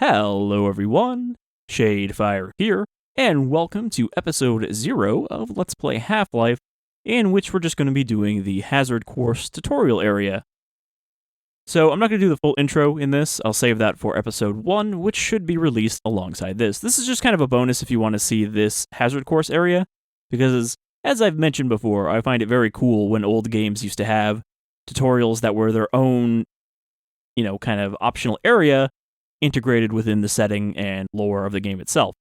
Hello everyone, Shadefire here, and welcome to episode 0 of Let's Play Half-Life, in which we're just going to be doing the Hazard Course tutorial area. So I'm not going to do the full intro in this, I'll save that for episode 1, which should be released alongside this. This is just kind of a bonus if you want to see this Hazard Course area, because as I've mentioned before, I find it very cool when old games used to have tutorials that were their own, kind of optional area, integrated within the setting and lore of the game itself.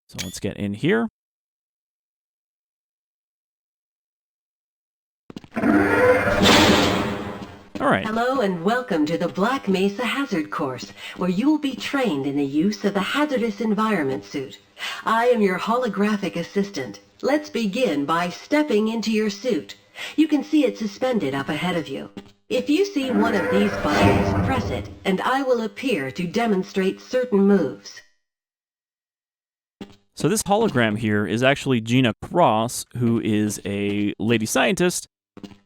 So let's get in here. Alright. Hello and welcome to the Black Mesa Hazard Course, where you will be trained in the use of the Hazardous Environment Suit. I am your holographic assistant. Let's begin by stepping into your suit. You can see it suspended up ahead of you. If you see one of these buttons, press it, and I will appear to demonstrate certain moves. So this hologram here is actually Gina Cross, who is a lady scientist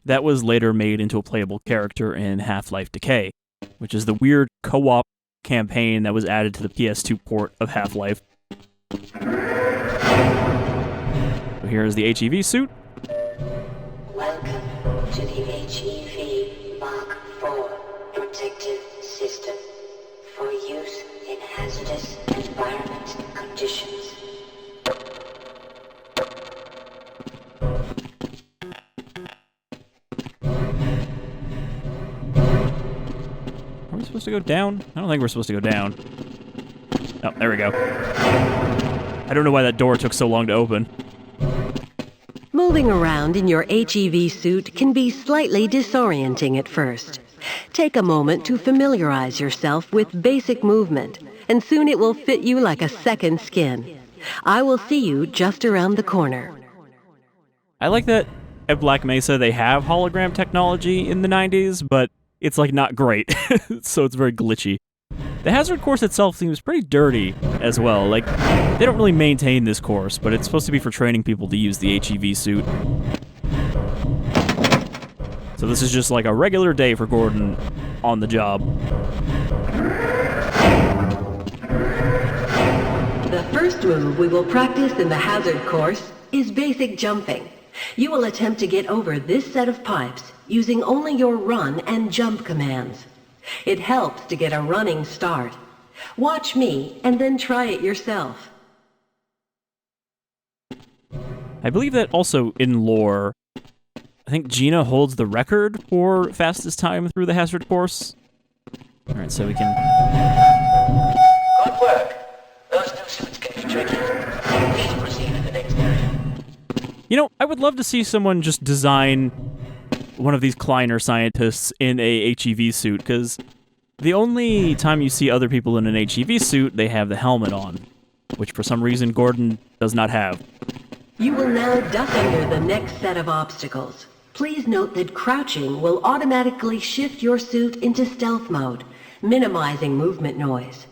that was later made into a playable character in Half-Life Decay, which is the weird co-op campaign that was added to the PS2 port of Half-Life. So here's the HEV suit. Welcome to the HEV Mark IV protective system for use in hazardous environment conditions. Are we supposed to go down? I don't think we're supposed to go down. Oh, there we go. I don't know why that door took so long to open. Moving around in your HEV suit can be slightly disorienting at first. Take a moment to familiarize yourself with basic movement, and soon it will fit you like a second skin. I will see you just around the corner. I like that at Black Mesa they have hologram technology in the 90s, but it's not great, so it's very glitchy. The Hazard course itself seems pretty dirty as well. They don't really maintain this course, but it's supposed to be for training people to use the HEV suit. So this is just like a regular day for Gordon on the job. The first move we will practice in the Hazard course is basic jumping. You will attempt to get over this set of pipes using only your run and jump commands. It helps to get a running start. Watch me and then try it yourself. I believe that also in lore, I think Gina holds the record for fastest time through the Hazard course. Alright, so we can... Good work. Those new suits can be tricky. Please proceed to the next area. I would love to see someone just design one of these Kleiner scientists in a HEV suit, because the only time you see other people in an HEV suit, they have the helmet on, which for some reason Gordon does not have. You will now duck under the next set of obstacles. Please note that crouching will automatically shift your suit into stealth mode, minimizing movement noise.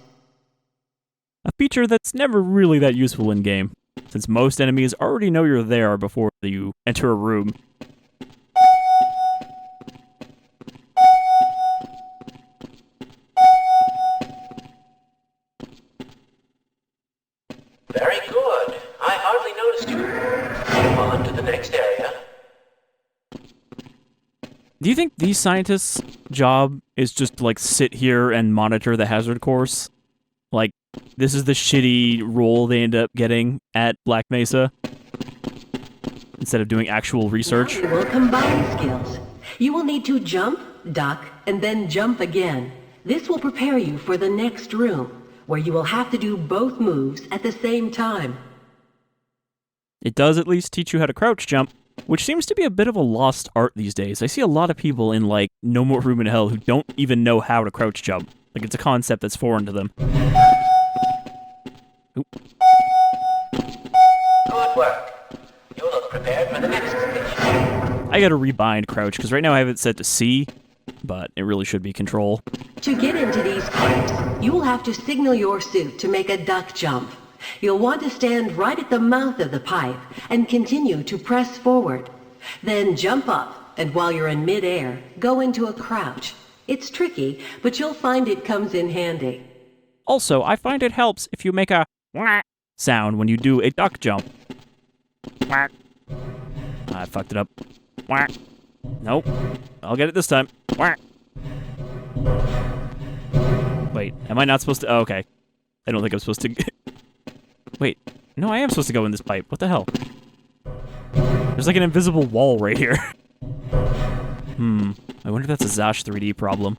A feature that's never really that useful in-game, since most enemies already know you're there before you enter a room. Very good. I hardly noticed you. On to the next area. Do you think these scientists' job is just to, sit here and monitor the Hazard course? This is the shitty role they end up getting at Black Mesa? Instead of doing actual research? Now you will combine skills. You will need to jump, duck, and then jump again. This will prepare you for the next room, where you will have to do both moves at the same time. It does at least teach you how to crouch jump, which seems to be a bit of a lost art these days. I see a lot of people in, No More Room in Hell who don't even know how to crouch jump. It's a concept that's foreign to them. Oop. Good work. You look prepared for the next station. I gotta rebind crouch, because right now I have it set to C, but it really should be control. To get into these pipes, you will have to signal your suit to make a duck jump. You'll want to stand right at the mouth of the pipe and continue to press forward. Then jump up, and while you're in mid-air, go into a crouch. It's tricky, but you'll find it comes in handy. Also, I find it helps if you make a whack sound when you do a duck jump. Whack. I fucked it up. Whack. Nope. I'll get it this time. Whack. Wait, am I not supposed to? Oh, okay. I don't think I'm supposed to. Wait, no, I am supposed to go in this pipe. What the hell? There's like an invisible wall right here. I wonder if that's a Zosh 3D problem.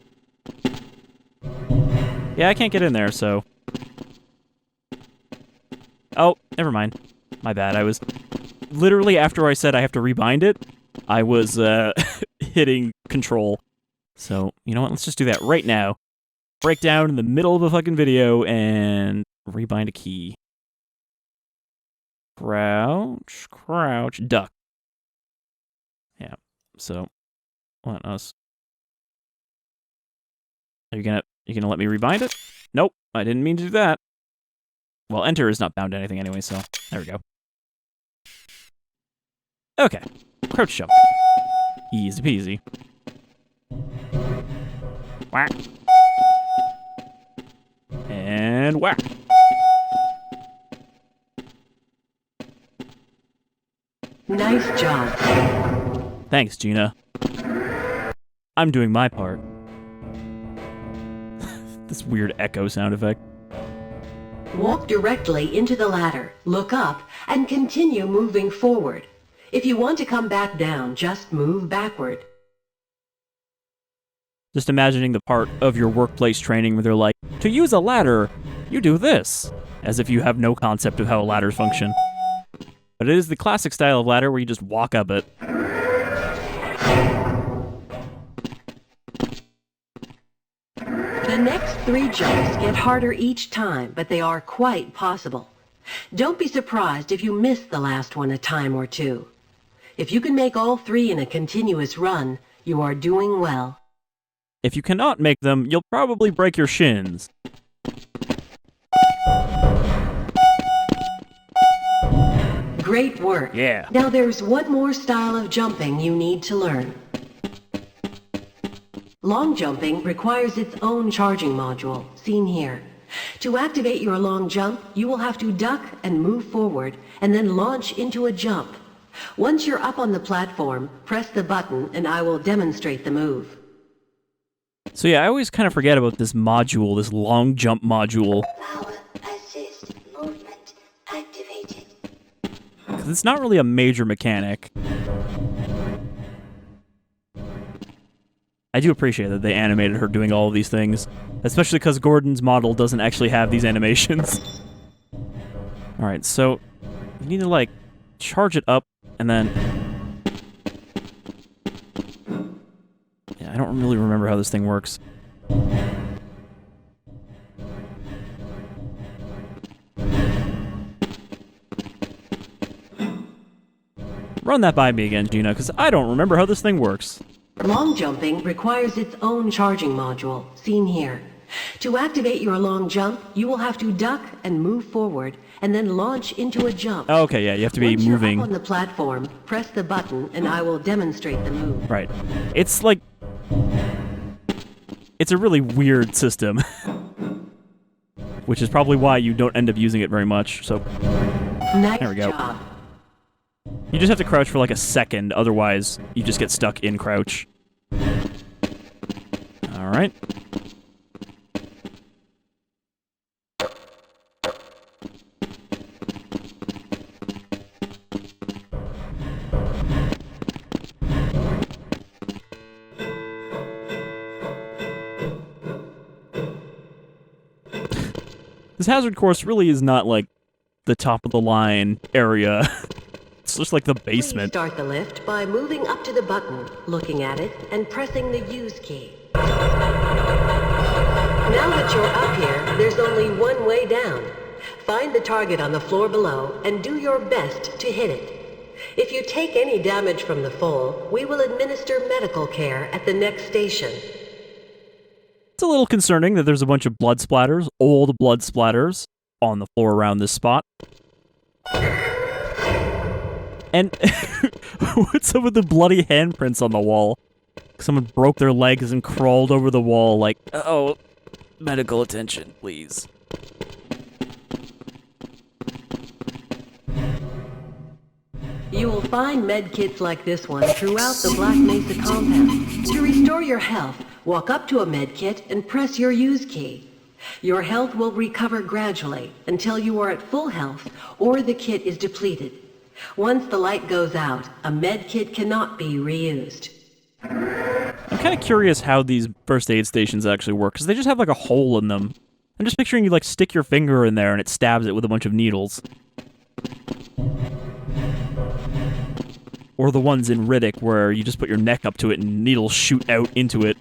Yeah, I can't get in there, so... Oh, never mind. My bad, I was... Literally, after I said I have to rebind it, I was, hitting control. So, you know what, let's just do that right now. Break down in the middle of a fucking video and rebind a key. Crouch, crouch, duck. Yeah, so... Let us... Are you gonna let me rebind it? Nope, I didn't mean to do that. Well, enter is not bound to anything anyway, so there we go. Okay, crouch jump. Easy peasy. Whack. And whack. Nice job. Thanks, Gina. I'm doing my part. This weird echo sound effect. Walk directly into the ladder, look up, and continue moving forward. If you want to come back down, just move backward. Just imagining the part of your workplace training where they're like, to use a ladder, you do this. As if you have no concept of how ladders function. But it is the classic style of ladder where you just walk up it. The next 3 jumps get harder each time, but they are quite possible. Don't be surprised if you miss the last one a time or two. If you can make all 3 in a continuous run, you are doing well. If you cannot make them, you'll probably break your shins. Great work. Yeah. Now there's one more style of jumping you need to learn. Long jumping requires its own charging module, seen here. To activate your long jump, you will have to duck and move forward, and then launch into a jump. Once you're up on the platform, press the button and I will demonstrate the move. So yeah, I always kind of forget about this module, this long jump module. Power assist movement activated. Because it's not really a major mechanic. I do appreciate that they animated her doing all of these things, especially because Gordon's model doesn't actually have these animations. Alright, so you need to, like, charge it up, and then... Yeah, I don't really remember how this thing works. Run that by me again, Gina, because I don't remember how this thing works. Long jumping requires its own charging module, seen here. To activate your long jump, you will have to duck and move forward, and then launch into a jump. Oh, okay, yeah, you have to be Once moving. You're up on the platform, press the button, and I will demonstrate the move. Right. It's like... It's a really weird system. Which is probably why you don't end up using it very much, so... Nice There we go. job. You just have to crouch for like a second, otherwise you just get stuck in crouch. Alright. This hazard course really is not like the top of the line area. It's just like the basement. Please start the lift by moving up to the button, looking at it, and pressing the use key. Now that you're up here, there's only one way down. Find the target on the floor below and do your best to hit it. If you take any damage from the fall, we will administer medical care at the next station. It's a little concerning that there's a bunch of blood splatters, old blood splatters, on the floor around this spot. And what's up with the bloody handprints on the wall? Someone broke their legs and crawled over the wall like, oh, medical attention, please. find med kits like this one throughout the Black Mesa compound. To restore your health, walk up to a med kit and press your use key. Your health will recover gradually until you are at full health or the kit is depleted. Once the light goes out, a med kit cannot be reused. I'm kind of curious how these first aid stations actually work, because they just have like a hole in them. I'm just picturing you like stick your finger in there and it stabs it with a bunch of needles. Or the ones in Riddick where you just put your neck up to it and needles shoot out into it.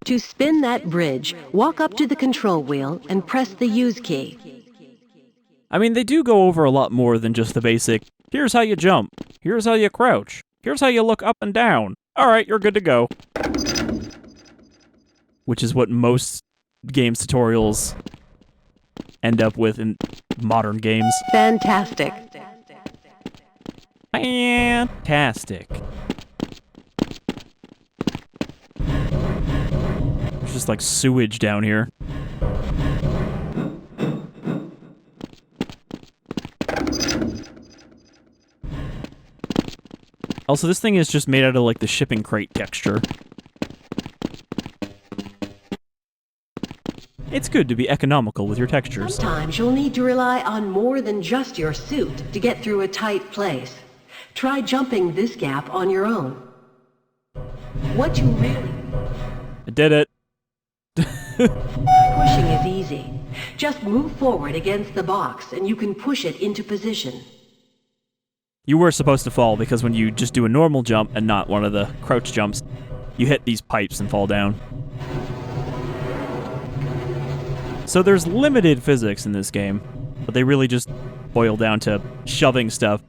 To spin that bridge, walk up to the control wheel and press the use key. I mean, they do go over a lot more than just the basic, here's how you jump, here's how you crouch, here's how you look up and down. Alright, you're good to go. Which is what most games tutorials end up with in modern games. Fantastic. Fantastic. There's just like sewage down here. Also, this thing is just made out of like the shipping crate texture. It's good to be economical with your textures. Sometimes you'll need to rely on more than just your suit to get through a tight place. Try jumping this gap on your own. What you really... I did it. Pushing is easy. Just move forward against the box and you can push it into position. You were supposed to fall because when you just do a normal jump and not one of the crouch jumps, you hit these pipes and fall down. So there's limited physics in this game, but they really just boil down to shoving stuff.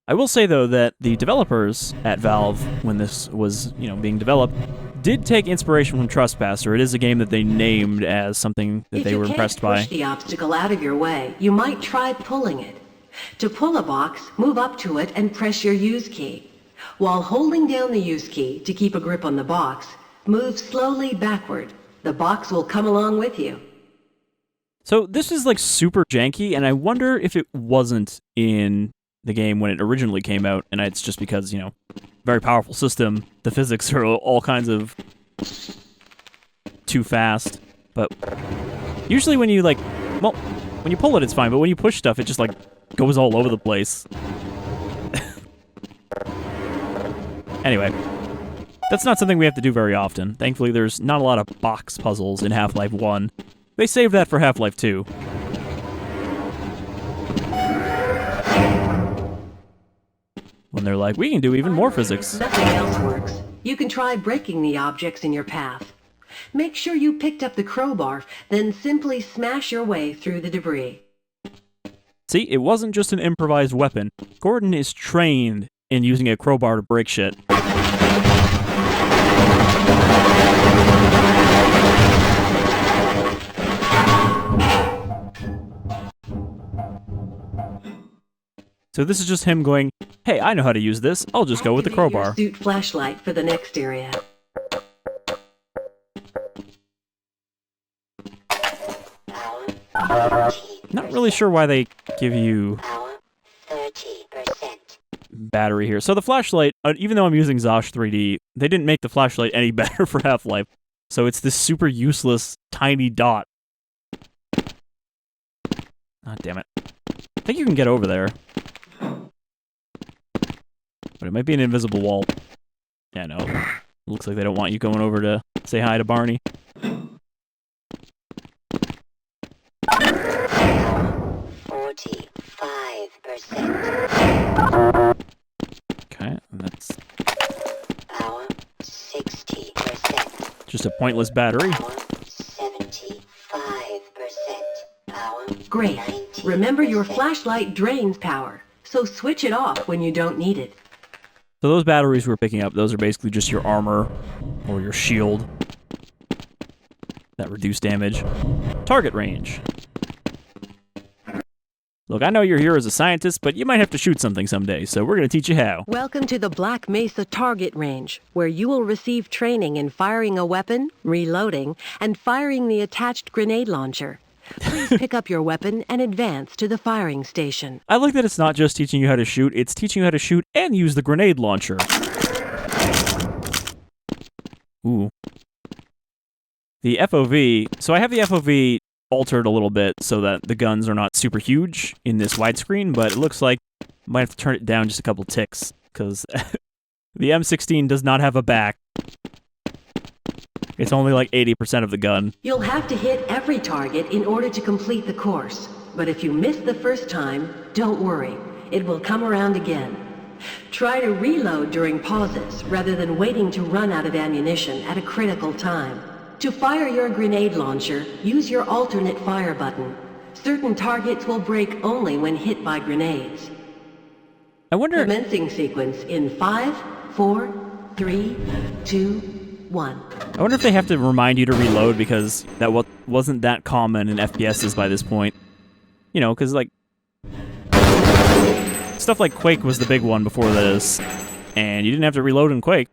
I will say, though, that the developers at Valve, when this was, being developed, did take inspiration from Trespasser. It is a game that they named as something that they were impressed by. If you can't push the obstacle out of your way, you might try pulling it. To pull a box, move up to it and press your use key. While holding down the use key to keep a grip on the box, move slowly backward. The box will come along with you. So this is like super janky, and I wonder if it wasn't in the game when it originally came out, and it's just because, very powerful system, the physics are all kinds of too fast. But usually when you when you pull it, it's fine, but when you push stuff, it just goes all over the place. Anyway, that's not something we have to do very often. Thankfully, there's not a lot of box puzzles in Half-Life 1. They saved that for Half-Life 2. When they're like, we can do even more physics. Nothing else works. You can try breaking the objects in your path. Make sure you picked up the crowbar, then simply smash your way through the debris. See, it wasn't just an improvised weapon. Gordon is trained in using a crowbar to break shit. So this is just him going, hey, I know how to use this. I'll just go with the crowbar. Activate your suit flashlight for the next area. Not really sure why they give you 30%. battery here. So the flashlight, even though I'm using Zosh 3D, they didn't make the flashlight any better for Half-Life. So it's this super useless tiny dot. Ah, damn it. I think you can get over there. But it might be an invisible wall. Yeah, no. Looks like they don't want you going over to say hi to Barney. 45%. Okay, that's Power 60%. just a pointless battery. Power 75%. Power Great. 90%. Remember, your flashlight drains power, so switch it off when you don't need it. So those batteries we're picking up, those are basically just your armor or your shield that reduce damage. Target range. Look, I know you're here as a scientist, but you might have to shoot something someday, so we're going to teach you how. Welcome to the Black Mesa Target Range, where you will receive training in firing a weapon, reloading, and firing the attached grenade launcher. Please pick up your weapon and advance to the firing station. I like that it's not just teaching you how to shoot, it's teaching you how to shoot and use the grenade launcher. Ooh. The FOV, so I have the FOV altered a little bit so that the guns are not super huge in this widescreen, but it looks like I might have to turn it down just a couple ticks, because the M16 does not have a back. It's only like 80% of the gun. You'll have to hit every target in order to complete the course. But if you miss the first time, don't worry. It will come around again. Try to reload during pauses rather than waiting to run out of ammunition at a critical time. To fire your grenade launcher, use your alternate fire button. Certain targets will break only when hit by grenades. I wonder... Commencing sequence in 5, 4, 3, 2, 1. I wonder if they have to remind you to reload, because that wasn't that common in FPSs by this point. You know, because, like... stuff like Quake was the big one before this, and you didn't have to reload in Quake.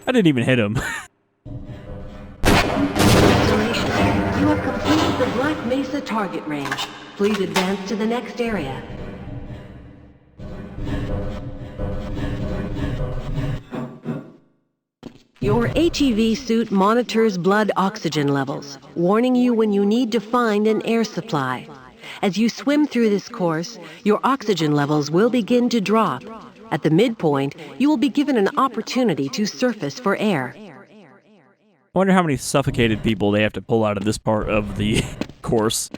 I didn't even hit him. Congratulations. You have completed the Black Mesa target range. Please advance to the next area. Your HEV suit monitors blood oxygen levels, warning you when you need to find an air supply. As you swim through this course, your oxygen levels will begin to drop. At the midpoint, you will be given an opportunity to surface for air. I wonder how many suffocated people they have to pull out of this part of the course.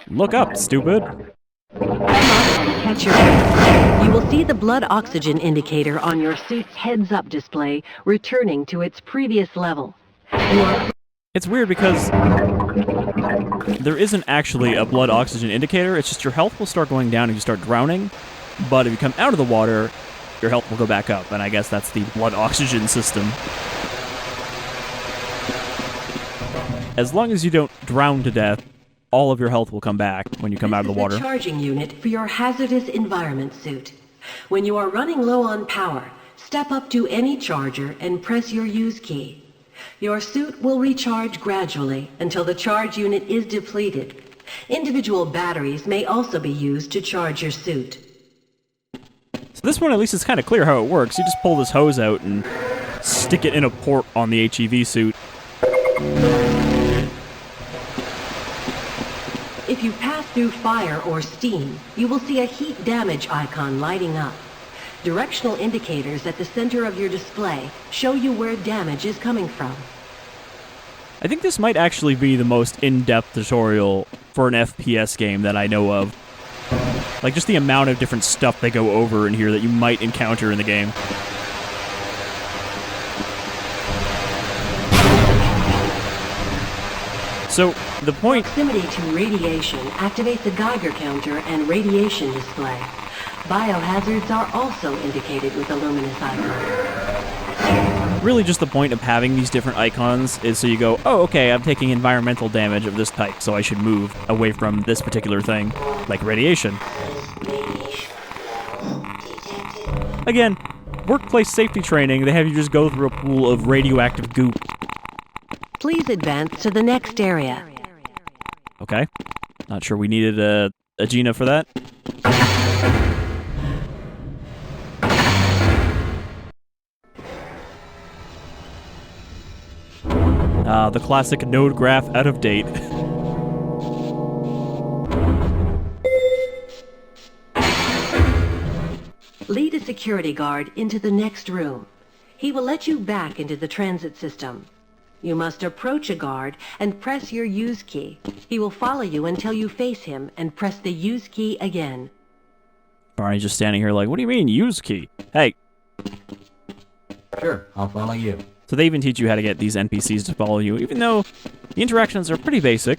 Look up, stupid. Catch your breath. You will see the blood oxygen indicator on your suit's heads-up display returning to its previous level. It's weird because there isn't actually a blood oxygen indicator, it's just your health will start going down if you start drowning, but if you come out of the water, your health will go back up, and I guess that's the blood oxygen system. As long as you don't drown to death, all of your health will come back when you come out of the water. This is the charging unit for your Hazardous Environment Suit. When you are running low on power, step up to any charger and press your use key. Your suit will recharge gradually until the charge unit is depleted. Individual batteries may also be used to charge your suit. So this one, at least, is kind of clear how it works. You just pull this hose out and stick it in a port on the HEV suit. If you pass through fire or steam, you will see a heat damage icon lighting up. Directional indicators at the center of your display show you where damage is coming from. I think this might actually be the most in-depth tutorial for an FPS game that I know of. Like, just the amount of different stuff they go over in here that you might encounter in the game. So, the point... Proximity to radiation activates a Geiger counter and radiation display. Biohazards are also indicated with a luminous icon. Really just the point of having these different icons is so you go, oh, okay, I'm taking environmental damage of this type, so I should move away from this particular thing, like radiation. Again, workplace safety training, they have you just go through a pool of radioactive goop. Please advance to the next area. Okay. Not sure we needed a Gina for that. The classic node graph out of date. Lead a security guard into the next room. He will let you back into the transit system. You must approach a guard and press your use key. He will follow you until you face him and press the use key again. Barney's just standing here like, what do you mean, use key? Hey. Sure, I'll follow you. So they even teach you how to get these NPCs to follow you, even though the interactions are pretty basic.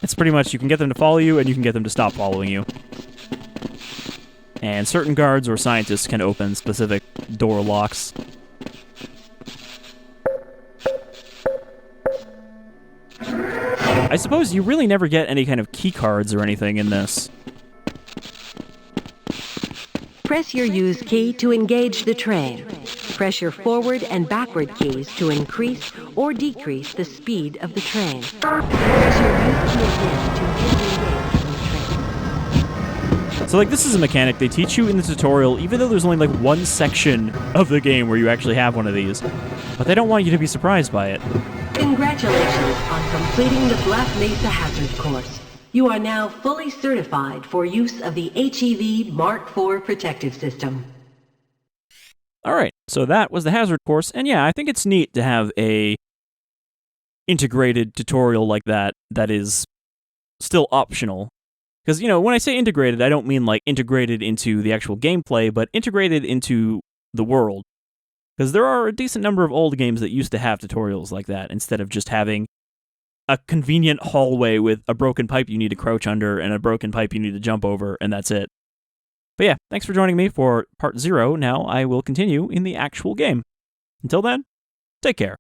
It's pretty much you can get them to follow you and you can get them to stop following you. And certain guards or scientists can open specific door locks. I suppose you really never get any kind of key cards or anything in this. Press your use key to engage the train. Press your forward and backward keys to increase or decrease the speed of the train. Press your use key again to disengage from the train. So, like, this is a mechanic they teach you in the tutorial, even though there's only, like, one section of the game where you actually have one of these. But they don't want you to be surprised by it. Congratulations on completing the Black Mesa Hazard course. You are now fully certified for use of the HEV Mark IV protective system. Alright, so that was the Hazard course, and yeah, I think it's neat to have a integrated tutorial like that is still optional. Because, you know, when I say integrated, I don't mean, like, integrated into the actual gameplay, but integrated into the world. Because there are a decent number of old games that used to have tutorials like that, instead of just having a convenient hallway with a broken pipe you need to crouch under and a broken pipe you need to jump over, and that's it. But yeah, thanks for joining me for part 0. Now I will continue in the actual game. Until then, take care.